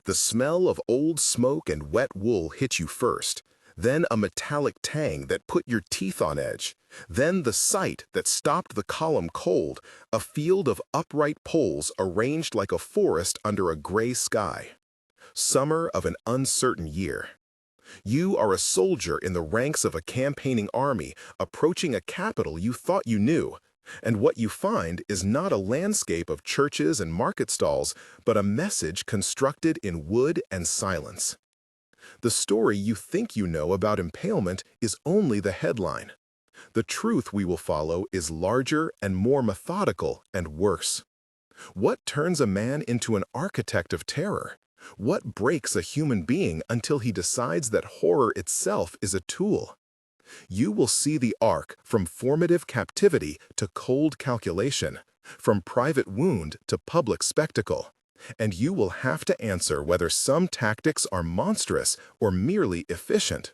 The smell of old smoke and wet wool hit you first, then a metallic tang that put your teeth on edge, then the sight that stopped the column cold, a field of upright poles arranged like a forest under a gray sky. Summer of an uncertain year. You are a soldier in the ranks of a campaigning army approaching a capital you thought you knew, and what you find is not a landscape of churches and market stalls, but a message constructed in wood and silence. The story you think you know about impalement is only the headline. The truth we will follow is larger and more methodical and worse. What turns a man into an architect of terror? What breaks a human being until he decides that horror itself is a tool? You will see the arc from formative captivity to cold calculation, from private wound to public spectacle, and you will have to answer whether some tactics are monstrous or merely efficient.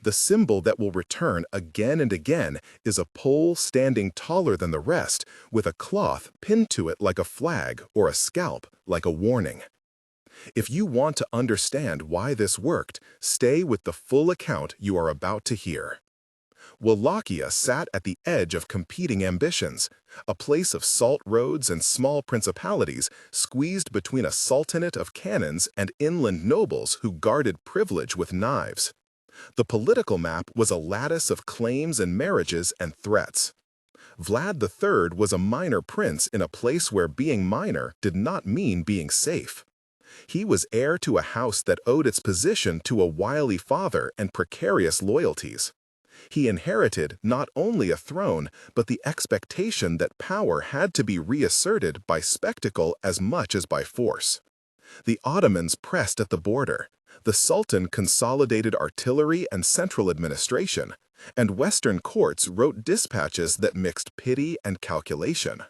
The symbol that will return again and again is a pole standing taller than the rest, with a cloth pinned to it like a flag or a scalp like a warning. If you want to understand why this worked, stay with the full account you are about to hear. Wallachia sat at the edge of competing ambitions, a place of salt roads and small principalities squeezed between a sultanate of cannons and inland nobles who guarded privilege with knives. The political map was a lattice of claims and marriages and threats. Vlad the Third was a minor prince in a place where being minor did not mean being safe. He was heir to a house that owed its position to a wily father and precarious loyalties. He inherited not only a throne, but the expectation that power had to be reasserted by spectacle as much as by force. The Ottomans pressed at the border. The Sultan consolidated artillery and central administration, and Western courts wrote dispatches that mixed pity and calculation.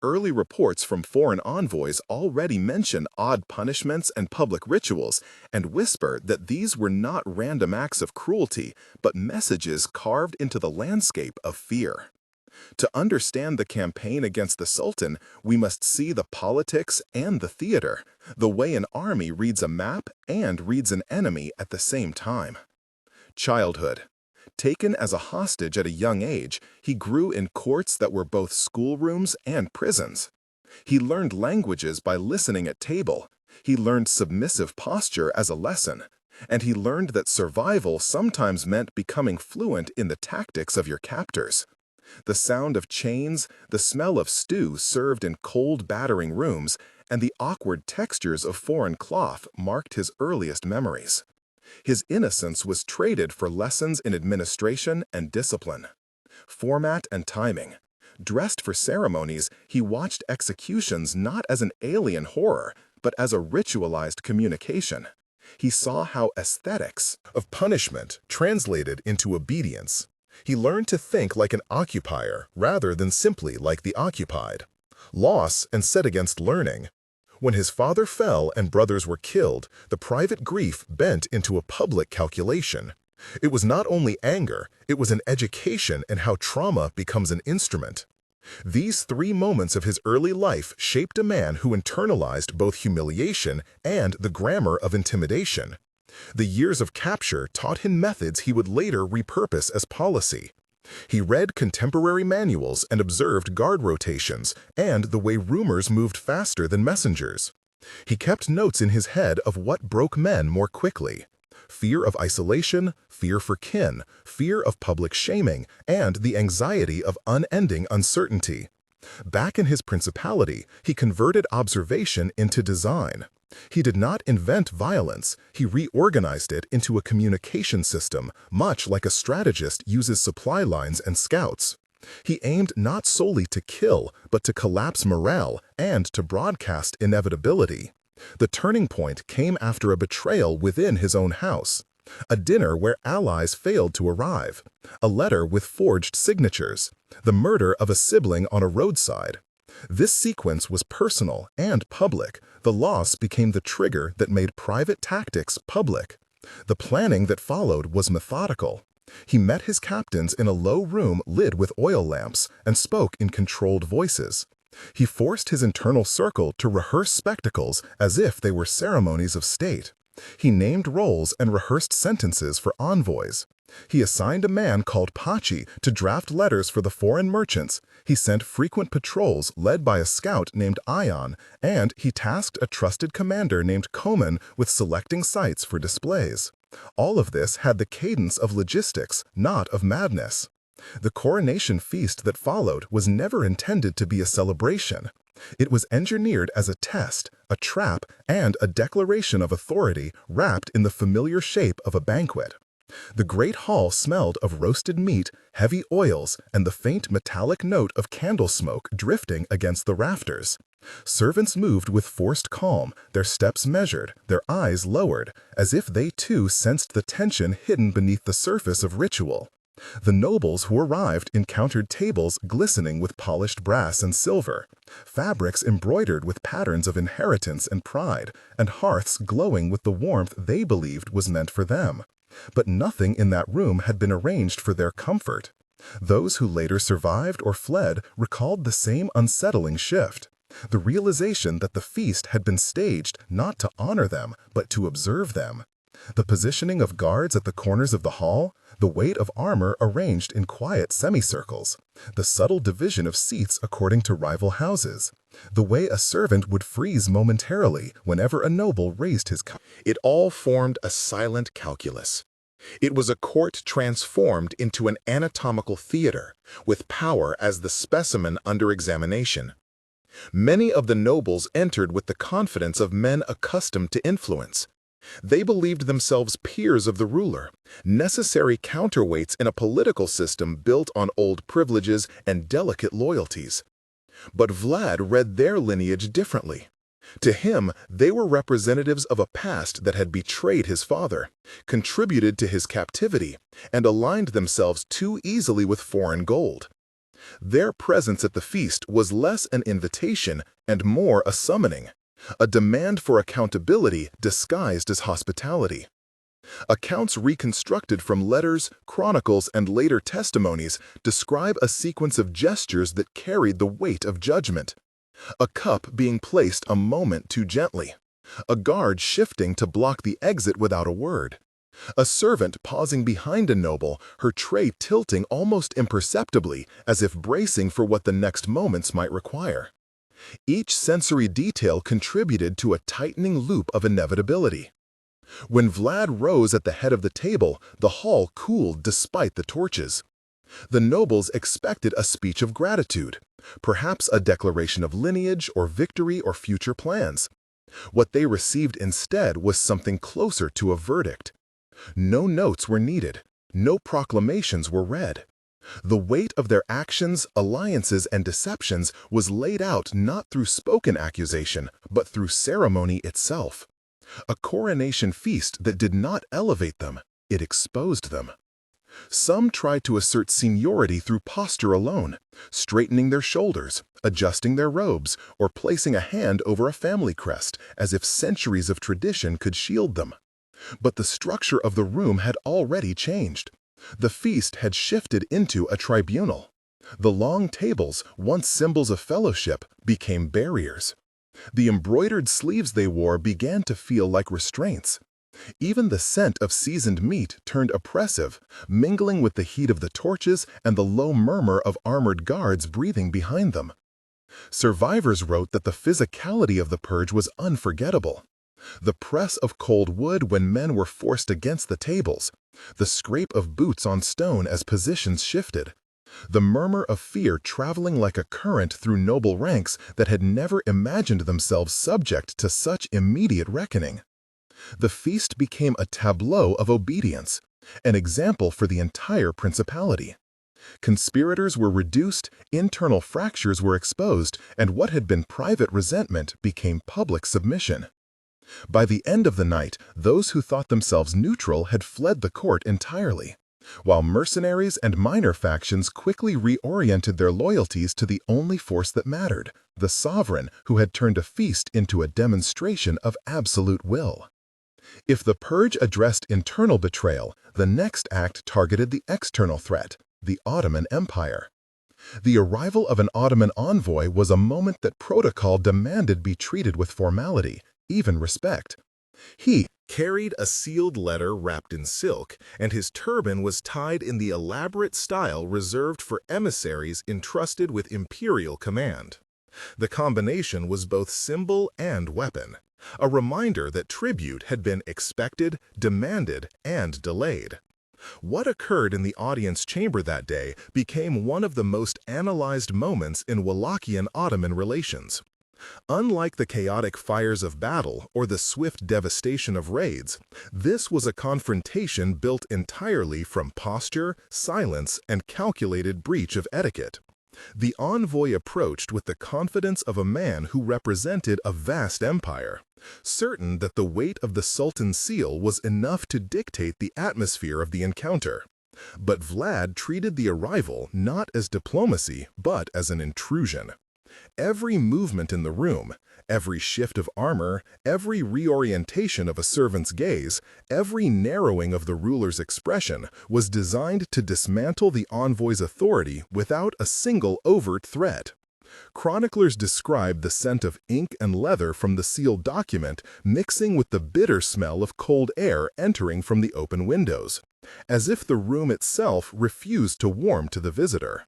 Early reports from foreign envoys already mention odd punishments and public rituals, and whisper that these were not random acts of cruelty, but messages carved into the landscape of fear. To understand the campaign against the Sultan, we must see the politics and the theater, the way an army reads a map and reads an enemy at the same time. Childhood. Taken as a hostage at a young age, he grew in courts that were both schoolrooms and prisons. He learned languages by listening at table. He learned submissive posture as a lesson. And he learned that survival sometimes meant becoming fluent in the tactics of your captors. The sound of chains, the smell of stew served in cold battering rooms, and the awkward textures of foreign cloth marked his earliest memories. His innocence was traded for lessons in administration and discipline. Format and timing. Dressed for ceremonies, he watched executions not as an alien horror, but as a ritualized communication. He saw how aesthetics of punishment translated into obedience. He learned to think like an occupier rather than simply like the occupied. Loss and set against learning. When his father fell and brothers were killed, the private grief bent into a public calculation. It was not only anger, it was an education in how trauma becomes an instrument. These 3 moments of his early life shaped a man who internalized both humiliation and the grammar of intimidation. The years of capture taught him methods he would later repurpose as policy. He read contemporary manuals and observed guard rotations and the way rumors moved faster than messengers. He kept notes in his head of what broke men more quickly: fear of isolation, fear for kin, fear of public shaming, and the anxiety of unending uncertainty. Back in his principality, he converted observation into design. He did not invent violence, he reorganized it into a communication system, much like a strategist uses supply lines and scouts. He aimed not solely to kill, but to collapse morale and to broadcast inevitability. The turning point came after a betrayal within his own house, a dinner where allies failed to arrive, a letter with forged signatures, the murder of a sibling on a roadside. This sequence was personal and public. The loss became the trigger that made private tactics public. The planning that followed was methodical. He met his captains in a low room lit with oil lamps and spoke in controlled voices. He forced his internal circle to rehearse spectacles as if they were ceremonies of state. He named roles and rehearsed sentences for envoys. He assigned a man called Pachi to draft letters for the foreign merchants. He sent frequent patrols led by a scout named Ion, and he tasked a trusted commander named Koman with selecting sites for displays. All of this had the cadence of logistics, not of madness. The coronation feast that followed was never intended to be a celebration. It was engineered as a test, a trap, and a declaration of authority wrapped in the familiar shape of a banquet. The great hall smelled of roasted meat, heavy oils, and the faint metallic note of candle smoke drifting against the rafters. Servants moved with forced calm, their steps measured, their eyes lowered, as if they too sensed the tension hidden beneath the surface of ritual. The nobles who arrived encountered tables glistening with polished brass and silver, fabrics embroidered with patterns of inheritance and pride, and hearths glowing with the warmth they believed was meant for them. But nothing in that room had been arranged for their comfort. Those who later survived or fled recalled the same unsettling shift, the realization that the feast had been staged not to honor them, but to observe them. The positioning of guards at the corners of the hall, the weight of armor arranged in quiet semicircles, the subtle division of seats according to rival houses, the way a servant would freeze momentarily whenever a noble raised his cup. It all formed a silent calculus. It was a court transformed into an anatomical theater, with power as the specimen under examination. Many of the nobles entered with the confidence of men accustomed to influence. They believed themselves peers of the ruler, necessary counterweights in a political system built on old privileges and delicate loyalties. But Vlad read their lineage differently. To him, they were representatives of a past that had betrayed his father, contributed to his captivity, and aligned themselves too easily with foreign gold. Their presence at the feast was less an invitation and more a summoning, a demand for accountability disguised as hospitality. Accounts reconstructed from letters, chronicles, and later testimonies describe a sequence of gestures that carried the weight of judgment. A cup being placed a moment too gently, a guard shifting to block the exit without a word, a servant pausing behind a noble, her tray tilting almost imperceptibly as if bracing for what the next moments might require. Each sensory detail contributed to a tightening loop of inevitability. When Vlad rose at the head of the table, the hall cooled despite the torches. The nobles expected a speech of gratitude, perhaps a declaration of lineage or victory or future plans. What they received instead was something closer to a verdict. No notes were needed, no proclamations were read. The weight of their actions, alliances, and deceptions was laid out not through spoken accusation, but through ceremony itself. A coronation feast that did not elevate them, it exposed them. Some tried to assert seniority through posture alone, straightening their shoulders, adjusting their robes, or placing a hand over a family crest, as if centuries of tradition could shield them. But the structure of the room had already changed. The feast had shifted into a tribunal. The long tables, once symbols of fellowship, became barriers. The embroidered sleeves they wore began to feel like restraints. Even the scent of seasoned meat turned oppressive, mingling with the heat of the torches and the low murmur of armored guards breathing behind them. Survivors wrote that the physicality of the purge was unforgettable. The press of cold wood when men were forced against the tables, the scrape of boots on stone as positions shifted, the murmur of fear traveling like a current through noble ranks that had never imagined themselves subject to such immediate reckoning. The feast became a tableau of obedience, an example for the entire principality. Conspirators were reduced, internal fractures were exposed, and what had been private resentment became public submission. By the end of the night, those who thought themselves neutral had fled the court entirely, while mercenaries and minor factions quickly reoriented their loyalties to the only force that mattered, the sovereign who had turned a feast into a demonstration of absolute will. If the purge addressed internal betrayal, the next act targeted the external threat, the Ottoman Empire. The arrival of an Ottoman envoy was a moment that protocol demanded be treated with formality, even respect. He carried a sealed letter wrapped in silk, and his turban was tied in the elaborate style reserved for emissaries entrusted with imperial command. The combination was both symbol and weapon, a reminder that tribute had been expected, demanded, and delayed. What occurred in the audience chamber that day became one of the most analyzed moments in Wallachian-Ottoman relations. Unlike the chaotic fires of battle or the swift devastation of raids, this was a confrontation built entirely from posture, silence, and calculated breach of etiquette. The envoy approached with the confidence of a man who represented a vast empire, certain that the weight of the Sultan's seal was enough to dictate the atmosphere of the encounter. But Vlad treated the arrival not as diplomacy, but as an intrusion. Every movement in the room, every shift of armor, every reorientation of a servant's gaze, every narrowing of the ruler's expression was designed to dismantle the envoy's authority without a single overt threat. Chroniclers describe the scent of ink and leather from the sealed document mixing with the bitter smell of cold air entering from the open windows, as if the room itself refused to warm to the visitor.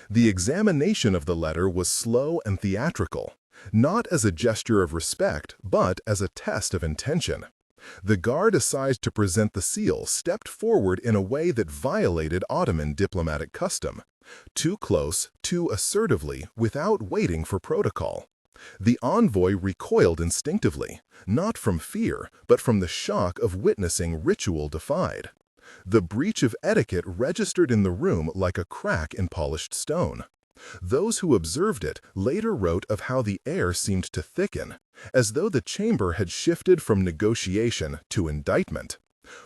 The examination of the letter was slow and theatrical, not as a gesture of respect, but as a test of intention. The guard assigned to present the seal stepped forward in a way that violated Ottoman diplomatic custom. Too close, too assertively, without waiting for protocol. The envoy recoiled instinctively, not from fear, but from the shock of witnessing ritual defied. The breach of etiquette registered in the room like a crack in polished stone. Those who observed it later wrote of how the air seemed to thicken, as though the chamber had shifted from negotiation to indictment.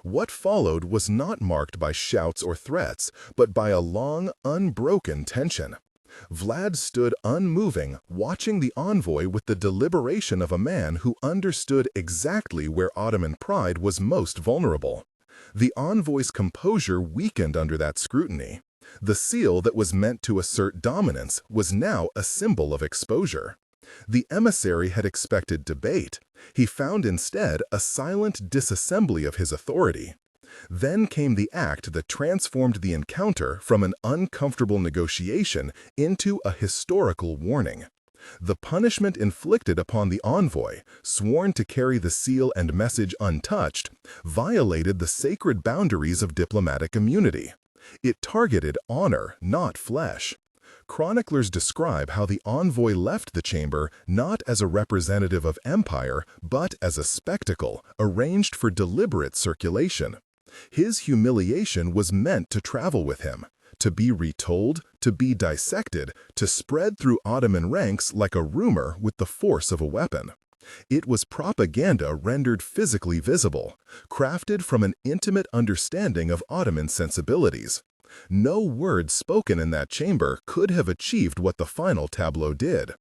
What followed was not marked by shouts or threats, but by a long, unbroken tension. Vlad stood unmoving, watching the envoy with the deliberation of a man who understood exactly where Ottoman pride was most vulnerable. The envoy's composure weakened under that scrutiny. The seal that was meant to assert dominance was now a symbol of exposure. The emissary had expected debate. He found instead a silent disassembly of his authority. Then came the act that transformed the encounter from an uncomfortable negotiation into a historical warning. The punishment inflicted upon the envoy, sworn to carry the seal and message untouched, violated the sacred boundaries of diplomatic immunity. It targeted honor, not flesh. Chroniclers describe how the envoy left the chamber not as a representative of empire, but as a spectacle arranged for deliberate circulation. His humiliation was meant to travel with him, to be retold, to be dissected, to spread through Ottoman ranks like a rumor with the force of a weapon. It was propaganda rendered physically visible, crafted from an intimate understanding of Ottoman sensibilities. No words spoken in that chamber could have achieved what the final tableau did.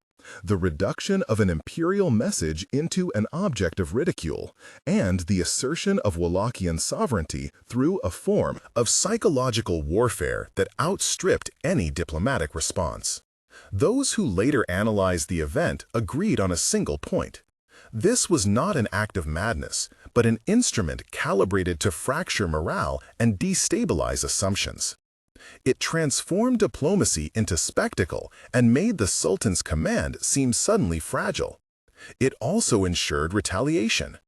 The reduction of an imperial message into an object of ridicule, and the assertion of Wallachian sovereignty through a form of psychological warfare that outstripped any diplomatic response. Those who later analyzed the event agreed on a single point. This was not an act of madness, but an instrument calibrated to fracture morale and destabilize assumptions. It transformed diplomacy into spectacle and made the Sultan's command seem suddenly fragile. It also ensured retaliation.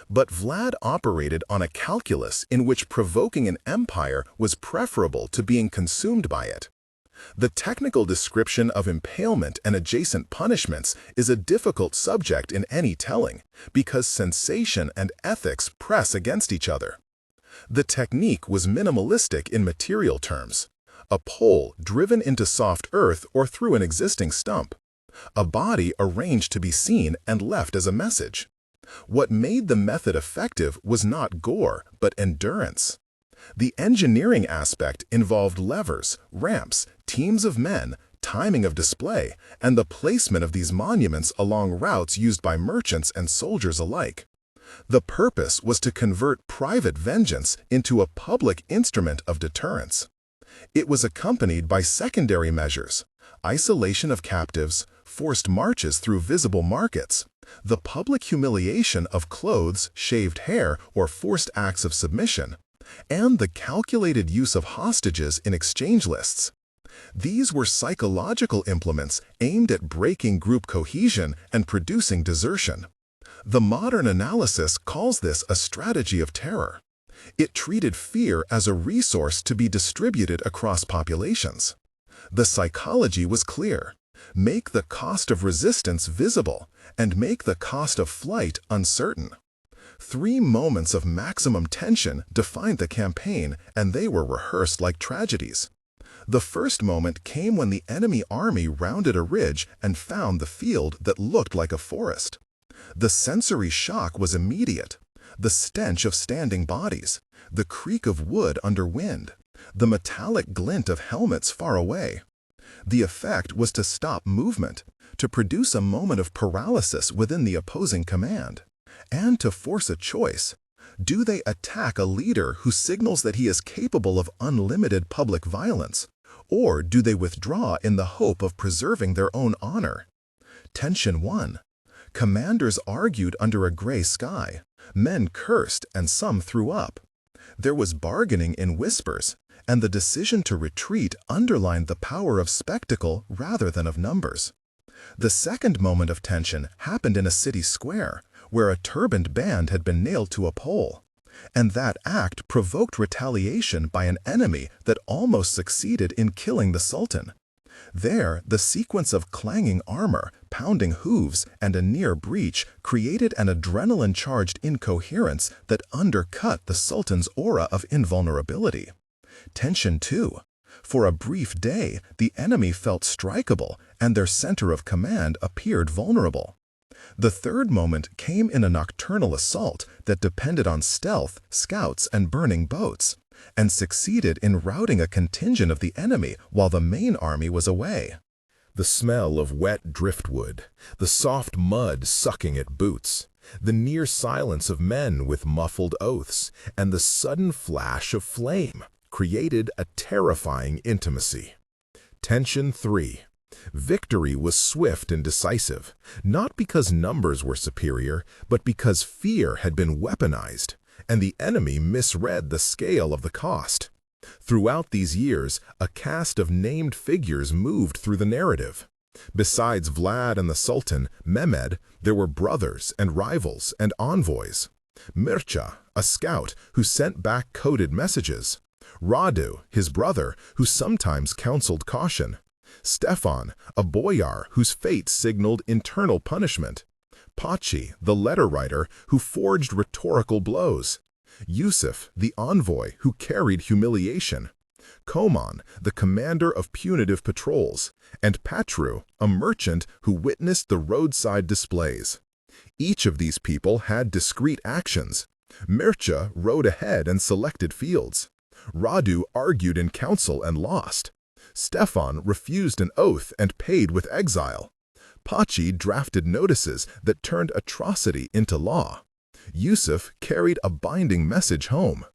But Vlad operated on a calculus in which provoking an empire was preferable to being consumed by it. The technical description of impalement and adjacent punishments is a difficult subject in any telling, because sensation and ethics press against each other. The technique was minimalistic in material terms. A pole driven into soft earth or through an existing stump. A body arranged to be seen and left as a message. What made the method effective was not gore, but endurance. The engineering aspect involved levers, ramps, teams of men, timing of display, and the placement of these monuments along routes used by merchants and soldiers alike. The purpose was to convert private vengeance into a public instrument of deterrence. It was accompanied by secondary measures, isolation of captives, forced marches through visible markets, the public humiliation of clothes, shaved hair, or forced acts of submission, and the calculated use of hostages in exchange lists. These were psychological implements aimed at breaking group cohesion and producing desertion. The modern analysis calls this a strategy of terror. It treated fear as a resource to be distributed across populations. The psychology was clear. Make the cost of resistance visible, and make the cost of flight uncertain. 3 moments of maximum tension defined the campaign, and they were rehearsed like tragedies. The first moment came when the enemy army rounded a ridge and found the field that looked like a forest. The sensory shock was immediate. The stench of standing bodies, the creak of wood under wind, the metallic glint of helmets far away. The effect was to stop movement, to produce a moment of paralysis within the opposing command, and to force a choice. Do they attack a leader who signals that he is capable of unlimited public violence, or do they withdraw in the hope of preserving their own honor? Tension 1. Commanders argued under a gray sky. Men cursed and some threw up. There was bargaining in whispers, and the decision to retreat underlined the power of spectacle rather than of numbers. The second moment of tension happened in a city square, where a turbaned band had been nailed to a pole, and that act provoked retaliation by an enemy that almost succeeded in killing the Sultan. There, the sequence of clanging armor, pounding hooves, and a near breach created an adrenaline-charged incoherence that undercut the Sultan's aura of invulnerability. Tension 2. For a brief day, the enemy felt strikeable, and their center of command appeared vulnerable. The third moment came in a nocturnal assault that depended on stealth, scouts, and burning boats, and succeeded in routing a contingent of the enemy while the main army was away. The smell of wet driftwood, the soft mud sucking at boots, the near silence of men with muffled oaths, and the sudden flash of flame created a terrifying intimacy. Tension 3. Victory was swift and decisive, not because numbers were superior, but because fear had been weaponized, and the enemy misread the scale of the cost. Throughout these years, a cast of named figures moved through the narrative. Besides Vlad and the Sultan, Mehmed, there were brothers and rivals and envoys. Mircea, a scout who sent back coded messages. Radu, his brother, who sometimes counseled caution. Stefan, a boyar whose fate signaled internal punishment. Pachi, the letter writer who forged rhetorical blows. Yusuf, the envoy who carried humiliation. Koman, the commander of punitive patrols. And Patru, a merchant who witnessed the roadside displays. Each of these people had discrete actions. Mircea rode ahead and selected fields. Radu argued in council and lost. Stefan refused an oath and paid with exile. Pachi drafted notices that turned atrocity into law. Yusuf carried a binding message home.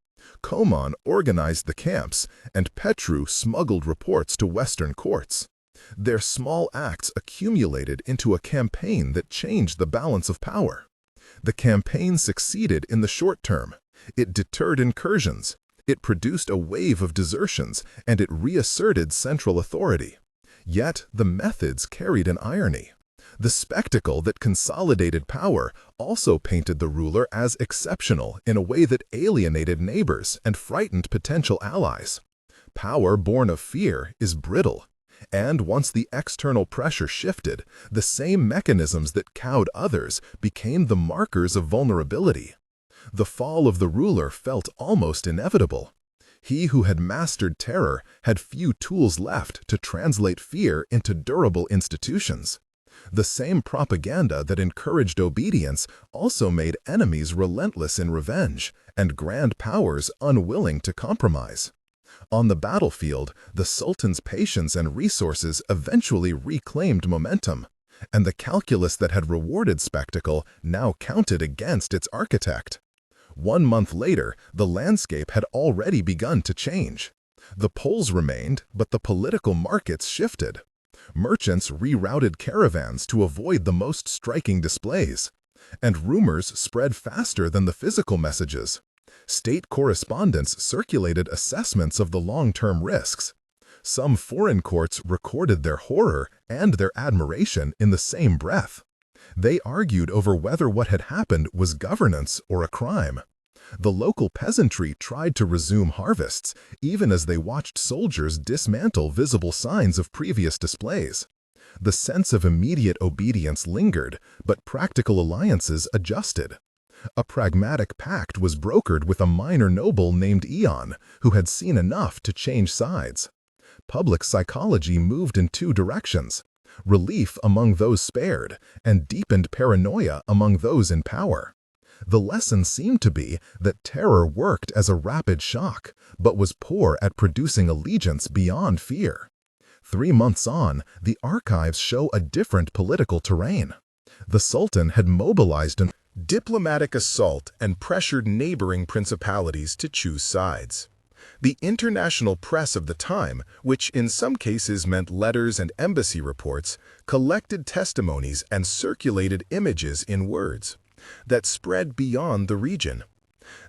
Koman organized the camps, and Petru smuggled reports to Western courts. Their small acts accumulated into a campaign that changed the balance of power. The campaign succeeded in the short term. It deterred incursions. It produced a wave of desertions, and it reasserted central authority. Yet the methods carried an irony. The spectacle that consolidated power also painted the ruler as exceptional in a way that alienated neighbors and frightened potential allies. Power born of fear is brittle, and once the external pressure shifted, the same mechanisms that cowed others became the markers of vulnerability. The fall of the ruler felt almost inevitable. He who had mastered terror had few tools left to translate fear into durable institutions. The same propaganda that encouraged obedience also made enemies relentless in revenge and grand powers unwilling to compromise. On the battlefield, the Sultan's patience and resources eventually reclaimed momentum, and the calculus that had rewarded spectacle now counted against its architect. 1 month later, the landscape had already begun to change. The polls remained, but the political markets shifted. Merchants rerouted caravans to avoid the most striking displays, and rumors spread faster than the physical messages. State correspondence circulated assessments of the long-term risks. Some foreign courts recorded their horror and their admiration in the same breath. They argued over whether what had happened was governance or a crime. The local peasantry tried to resume harvests, even as they watched soldiers dismantle visible signs of previous displays. The sense of immediate obedience lingered, but practical alliances adjusted. A pragmatic pact was brokered with a minor noble named Ion, who had seen enough to change sides. Public psychology moved in two directions: relief among those spared, and deepened paranoia among those in power. The lesson seemed to be that terror worked as a rapid shock, but was poor at producing allegiance beyond fear. 3 months on, the archives show a different political terrain. The Sultan had mobilized a diplomatic assault and pressured neighboring principalities to choose sides. The international press of the time, which in some cases meant letters and embassy reports, collected testimonies and circulated images in words that spread beyond the region.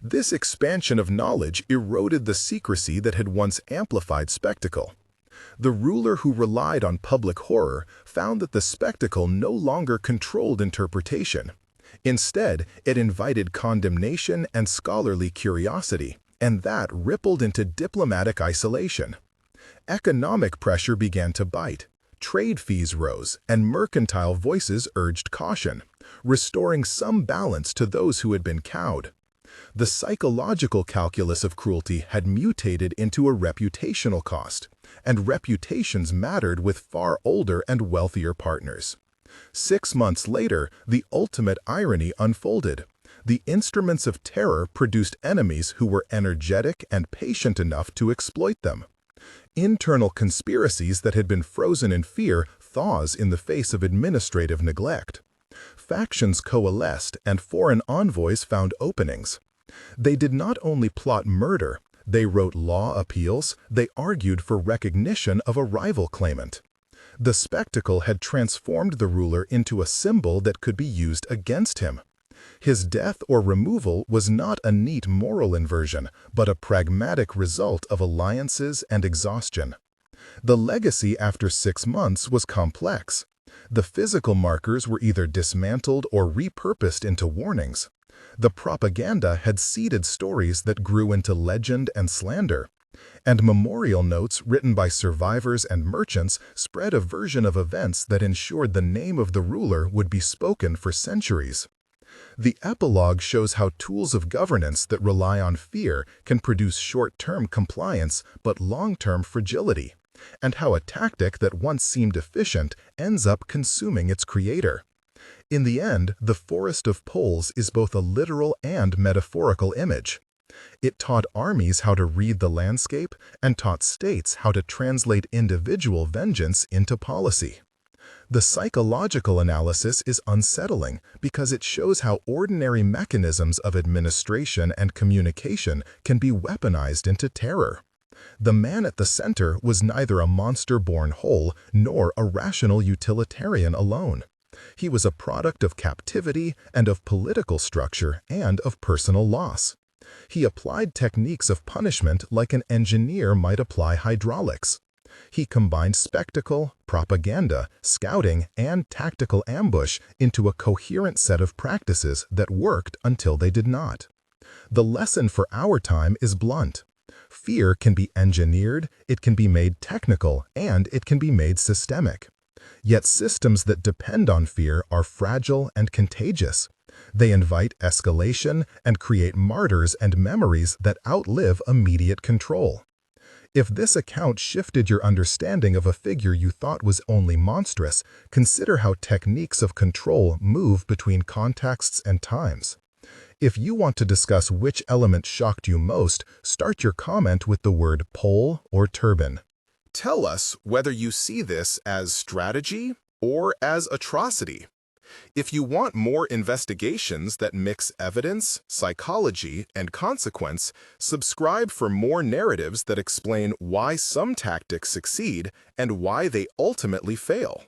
This expansion of knowledge eroded the secrecy that had once amplified spectacle. The ruler who relied on public horror found that the spectacle no longer controlled interpretation. Instead, it invited condemnation and scholarly curiosity, and that rippled into diplomatic isolation. Economic pressure began to bite. Trade fees rose, and mercantile voices urged caution, restoring some balance to those who had been cowed. The psychological calculus of cruelty had mutated into a reputational cost, and reputations mattered with far older and wealthier partners. 6 months later, the ultimate irony unfolded. The instruments of terror produced enemies who were energetic and patient enough to exploit them. Internal conspiracies that had been frozen in fear thaws in the face of administrative neglect. Factions coalesced and foreign envoys found openings. They did not only plot murder, they wrote law appeals, they argued for recognition of a rival claimant. The spectacle had transformed the ruler into a symbol that could be used against him. His death or removal was not a neat moral inversion, but a pragmatic result of alliances and exhaustion. The legacy after 6 months was complex. The physical markers were either dismantled or repurposed into warnings. The propaganda had seeded stories that grew into legend and slander, and memorial notes written by survivors and merchants spread a version of events that ensured the name of the ruler would be spoken for centuries. The epilogue shows how tools of governance that rely on fear can produce short-term compliance but long-term fragility, and how a tactic that once seemed efficient ends up consuming its creator. In the end, the Forest of Poles is both a literal and metaphorical image. It taught armies how to read the landscape and taught states how to translate individual vengeance into policy. The psychological analysis is unsettling because it shows how ordinary mechanisms of administration and communication can be weaponized into terror. The man at the center was neither a monster born whole nor a rational utilitarian alone. He was a product of captivity and of political structure and of personal loss. He applied techniques of punishment like an engineer might apply hydraulics. He combined spectacle, propaganda, scouting, and tactical ambush into a coherent set of practices that worked until they did not. The lesson for our time is blunt. Fear can be engineered, it can be made technical, and it can be made systemic. Yet systems that depend on fear are fragile and contagious. They invite escalation and create martyrs and memories that outlive immediate control. If this account shifted your understanding of a figure you thought was only monstrous, consider how techniques of control move between contexts and times. If you want to discuss which element shocked you most, start your comment with the word pole or turban. Tell us whether you see this as strategy or as atrocity. If you want more investigations that mix evidence, psychology, and consequence, subscribe for more narratives that explain why some tactics succeed and why they ultimately fail.